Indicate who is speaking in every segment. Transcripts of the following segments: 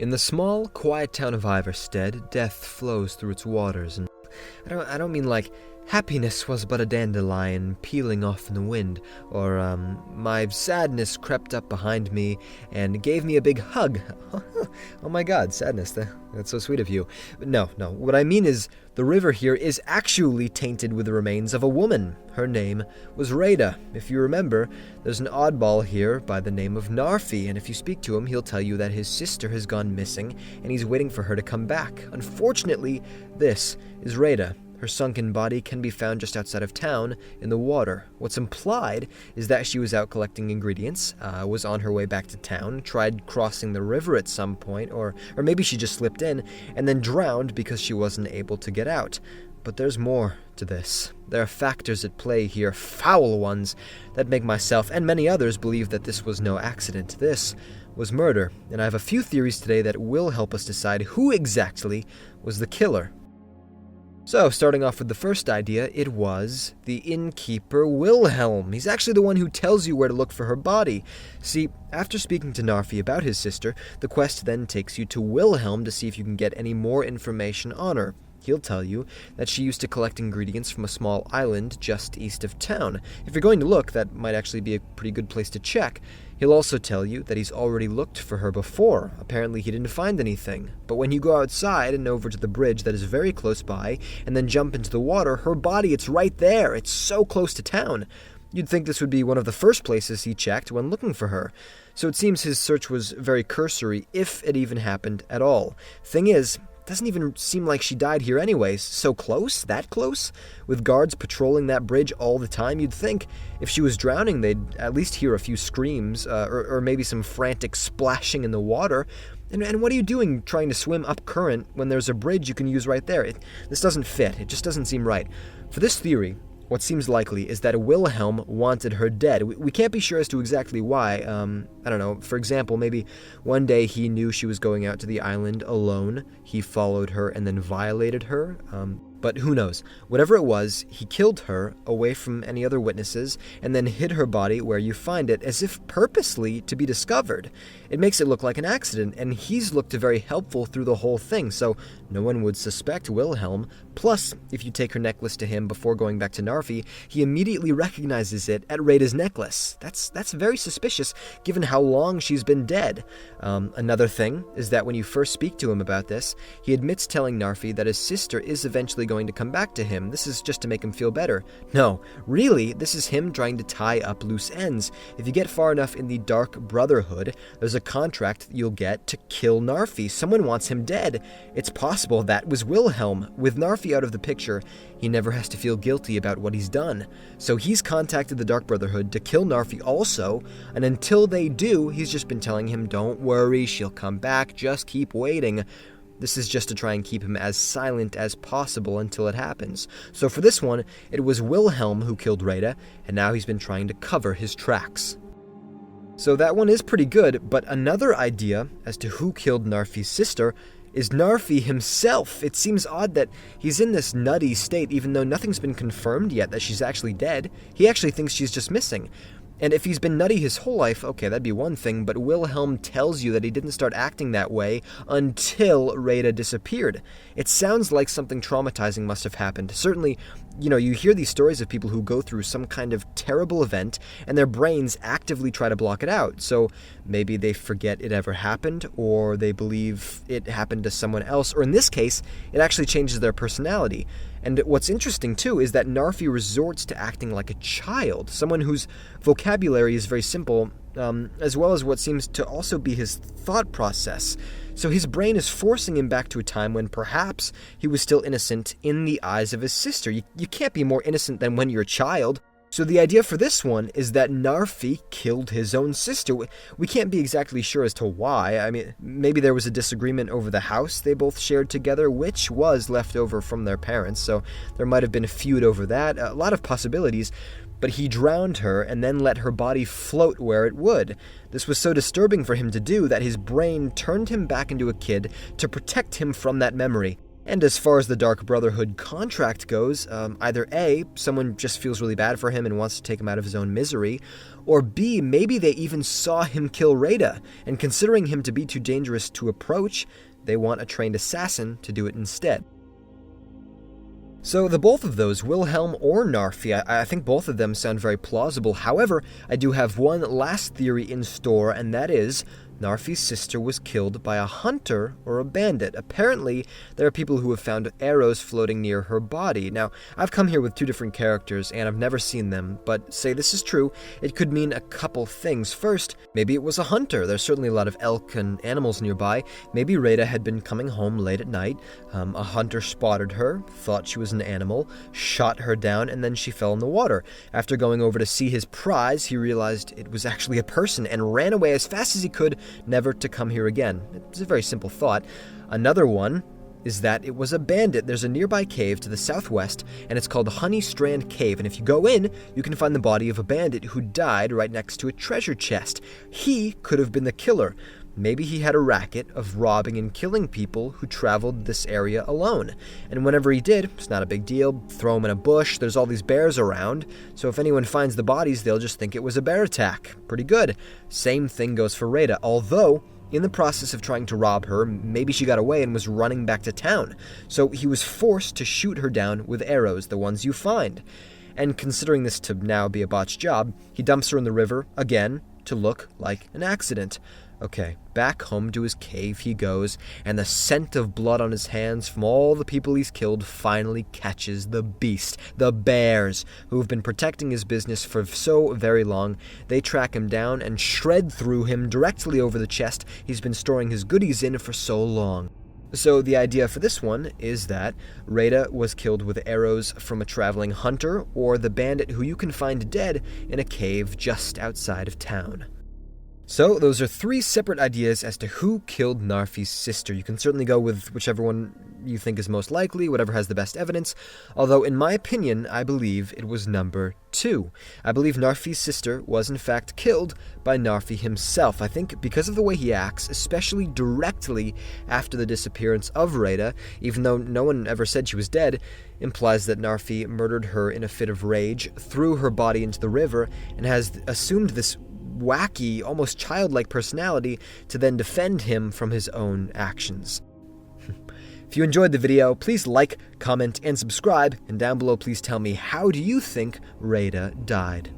Speaker 1: In the small, quiet town of Ivarstead, death flows through its waters, and I don't mean like happiness was but a dandelion peeling off in the wind, or my sadness crept up behind me and gave me a big hug. Oh my god, sadness, that's so sweet of you. But no, what I mean is the river here is actually tainted with the remains of a woman. Her name was Rada. If you remember, there's an oddball here by the name of Narfi, and if you speak to him, he'll tell you that his sister has gone missing, and he's waiting for her to come back. Unfortunately, this is Rada. Her sunken body can be found just outside of town in the water. What's implied is that she was out collecting ingredients, was on her way back to town, tried crossing the river at some point, or maybe she just slipped in, and then drowned because she wasn't able to get out. But there's more to this. There are factors at play here, foul ones, that make myself and many others believe that this was no accident. This was murder, and I have a few theories today that will help us decide who exactly was the killer. So, starting off with the first idea, it was the innkeeper Wilhelm. He's actually the one who tells you where to look for her body. See, after speaking to Narfi about his sister, the quest then takes you to Wilhelm to see if you can get any more information on her. He'll tell you that she used to collect ingredients from a small island just east of town. If you're going to look, that might actually be a pretty good place to check. He'll also tell you that he's already looked for her before. Apparently he didn't find anything. But when you go outside and over to the bridge that is very close by, and then jump into the water, her body, it's right there. It's so close to town. You'd think this would be one of the first places he checked when looking for her. So it seems his search was very cursory, if it even happened at all. Thing is, doesn't even seem like she died here anyways. So close? That close? With guards patrolling that bridge all the time, you'd think if she was drowning, they'd at least hear a few screams, or maybe some frantic splashing in the water. And what are you doing trying to swim up current when there's a bridge you can use right there? This doesn't fit. It just doesn't seem right. For this theory, what seems likely is that Wilhelm wanted her dead. We can't be sure as to exactly why. I don't know. For example, maybe one day he knew she was going out to the island alone. He followed her and then violated her. But who knows? Whatever it was, he killed her away from any other witnesses and then hid her body where you find it, as if purposely to be discovered. It makes it look like an accident, and he's looked very helpful through the whole thing, so no one would suspect Wilhelm. Plus, if you take her necklace to him before going back to Narfi, he immediately recognizes it at Rada's necklace. That's very suspicious, given how long she's been dead. Another thing is that when you first speak to him about this, he admits telling Narfi that his sister is eventually going to come back to him. This is just to make him feel better. No, really, this is him trying to tie up loose ends. If you get far enough in the Dark Brotherhood, there's a contract you'll get to kill Narfi. Someone wants him dead. It's possible that was Wilhelm. With Narfi out of the picture, he never has to feel guilty about what he's done. So he's contacted the Dark Brotherhood to kill Narfi also, and until they do, he's just been telling him, don't worry, she'll come back, just keep waiting. This is just to try and keep him as silent as possible until it happens. So for this one, it was Wilhelm who killed Rada, and now he's been trying to cover his tracks. So that one is pretty good, but another idea as to who killed Narfi's sister is Narfi himself. It seems odd that he's in this nutty state even though nothing's been confirmed yet that she's actually dead. He actually thinks she's just missing. And if he's been nutty his whole life, okay, that'd be one thing, but Wilhelm tells you that he didn't start acting that way until Rada disappeared. It sounds like something traumatizing must have happened. Certainly, you hear these stories of people who go through some kind of terrible event and their brains actively try to block it out. So maybe they forget it ever happened, or they believe it happened to someone else, or in this case, it actually changes their personality. And what's interesting, too, is that Narfi resorts to acting like a child, someone whose vocabulary is very simple, as well as what seems to also be his thought process. So his brain is forcing him back to a time when perhaps he was still innocent in the eyes of his sister. You can't be more innocent than when you're a child. So the idea for this one is that Narfi killed his own sister. We can't be exactly sure as to why. I mean, maybe there was a disagreement over the house they both shared together, which was left over from their parents, so there might have been a feud over that. A lot of possibilities, but he drowned her and then let her body float where it would. This was so disturbing for him to do that his brain turned him back into a kid to protect him from that memory. And as far as the Dark Brotherhood contract goes, either A, someone just feels really bad for him and wants to take him out of his own misery, Or B, maybe they even saw him kill Rada, and considering him to be too dangerous to approach, they want a trained assassin to do it instead. So the both of those, Wilhelm or Narfi, I think both of them sound very plausible. However, I do have one last theory in store, and that is Narfi's sister was killed by a hunter or a bandit. Apparently, there are people who have found arrows floating near her body. Now, I've come here with two different characters, and I've never seen them, but say this is true, it could mean a couple things. First, maybe it was a hunter. There's certainly a lot of elk and animals nearby. Maybe Rada had been coming home late at night. A hunter spotted her, thought she was an animal, shot her down, and then she fell in the water. After going over to see his prize, he realized it was actually a person and ran away as fast as he could, never to come here again. It's a very simple thought. Another one is that it was a bandit. There's a nearby cave to the southwest, and it's called Honey Strand Cave, and if you go in, you can find the body of a bandit who died right next to a treasure chest. He could have been the killer. Maybe he had a racket of robbing and killing people who traveled this area alone. And whenever he did, it's not a big deal, throw him in a bush, there's all these bears around, so if anyone finds the bodies, they'll just think it was a bear attack. Pretty good. Same thing goes for Rada, although in the process of trying to rob her, maybe she got away and was running back to town. So he was forced to shoot her down with arrows, the ones you find. And considering this to now be a botched job, he dumps her in the river, again, to look like an accident. Okay, back home to his cave he goes, and the scent of blood on his hands from all the people he's killed finally catches the beast, the bears, who have been protecting his business for so very long. They track him down and shred through him directly over the chest he's been storing his goodies in for so long. So the idea for this one is that Rada was killed with arrows from a traveling hunter, or the bandit who you can find dead in a cave just outside of town. So those are three separate ideas as to who killed Narfi's sister. You can certainly go with whichever one you think is most likely, whatever has the best evidence, although in my opinion, I believe it was number 2. I believe Narfi's sister was in fact killed by Narfi himself. I think because of the way he acts, especially directly after the disappearance of Rada, even though no one ever said she was dead, implies that Narfi murdered her in a fit of rage, threw her body into the river, and has assumed this wacky, almost childlike personality to then defend him from his own actions. If you enjoyed the video, please like, comment, and subscribe, and down below please tell me, how do you think Rada died?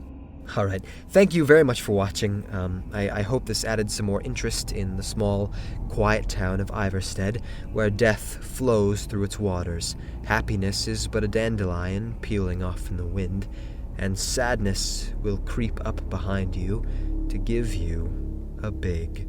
Speaker 1: Alright, thank you very much for watching. I hope this added some more interest in the small, quiet town of Ivarstead, where death flows through its waters. Happiness is but a dandelion peeling off in the wind, and sadness will creep up behind you to give you a big